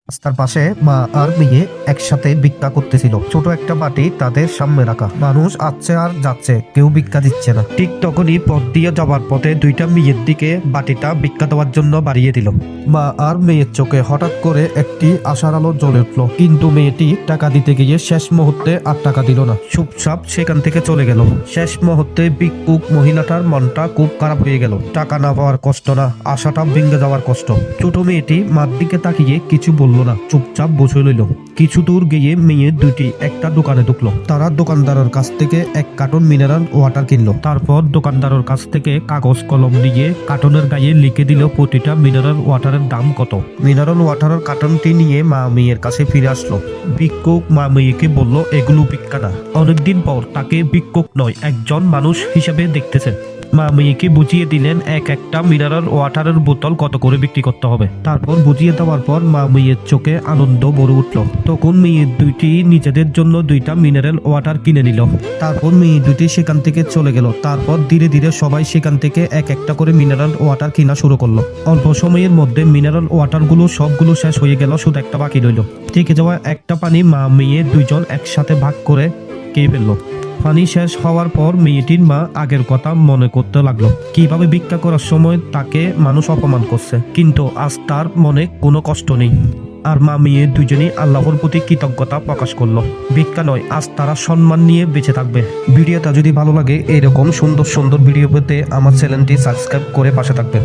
রাস্তার পাশে মা আর মেয়ে একসাথে ভিক্ষা করতেছিল। ছোট একটা বাটি তাদের সামনে রাখা। মানুষ আসছে আর যাচ্ছে, কেউ ভিক্ষা দিচ্ছে না। ঠিক তখনই পথ দিয়ে যাবার পথে দুইটা মেয়ের দিকে বাটিটা ভিক্ষা দেওয়ার জন্য বাড়িয়ে দিল। মা আর মেয়ের চোখে হঠাৎ করে একটি আশার আলো জ্বলে উঠল, কিন্তু মেয়েটি টাকা দিতে গিয়ে শেষ মুহূর্তে আর টাকা দিল না। চুপচাপ সেখান থেকে চলে গেল। শেষ মুহূর্তে ভিক্ষুক মহিলাটার মনটা খুব খারাপ হয়ে গেল। টাকা না পাওয়ার কষ্ট না, আশাটা ভেঙে যাওয়ার কষ্ট। ছোট মেয়েটি মার দিকে তাকিয়ে কিছু বলল না, চুপচাপ বসে রইল। কিছু দূর গিয়ে মেয়ে দুটি একটা দোকানে ঢুকলো। তারা দোকানদারের কাছ থেকে এক কার্টন মিনারেল ওয়াটার কিনলো। তারপর দোকানদারের কাছ থেকে কাগজ কলম নিয়ে কার্টনের গায়ে লিখে দিল প্রতিটা মিনারেল ওয়াটারের দাম কত। মিনারেল ওয়াটারের কার্টনটি নিয়ে মা মেয়ের কাছে ফিরে আসলো। ভিক্ষুক মা মেয়েকে বলল, এগুলো ভিক্ষা না। অনেকদিন পর তাকে ভিক্ষুক নয়, একজন মানুষ হিসেবে দেখতেছে। মা মেয়েকে বুঝিয়ে দিলেন এক একটা মিনারেল ওয়াটারের বোতল কত করে বিক্রি করতে হবে। তারপর বুঝিয়ে দেওয়ার পর মা মেয়ের চোখে আনন্দ ভরে উঠল। তখন মেয়ে দুইটি নিজেদের জন্য দুইটা মিনারেল ওয়াটার কিনে নিল। তারপর মেয়ে দুইটি সেখান থেকে চলে গেল। তারপর ধীরে ধীরে সবাই সেখান থেকে এক একটা করে মিনারেল ওয়াটার কিনা শুরু করলো। অল্প সময়ের মধ্যে মিনারেল ওয়াটারগুলো সবগুলো শেষ হয়ে গেল, শুধু একটা বাকি রইল। থেকে যাওয়া একটা পানি মা মেয়ে দুইজন একসাথে ভাগ করে খেয়ে ফেললো। পানি শেষ হওয়ার পর মেয়েটির মা আগের কথা মনে করতে লাগলো, কিভাবে ভিক্ষা করার সময় তাকে মানুষ অপমান করছে, কিন্তু আজ তার মনে কোনো কষ্ট নেই। আর মা মেয়ে দুজনেই আল্লাহর প্রতি কৃতজ্ঞতা প্রকাশ করলো। ভিক্ষা নয়, আজ তারা সম্মান নিয়ে বেঁচে থাকবে। ভিডিওটা যদি ভালো লাগে এরকম সুন্দর সুন্দর ভিডিও পেতে আমার চ্যানেলটি সাবস্ক্রাইব করে পাশে থাকবেন।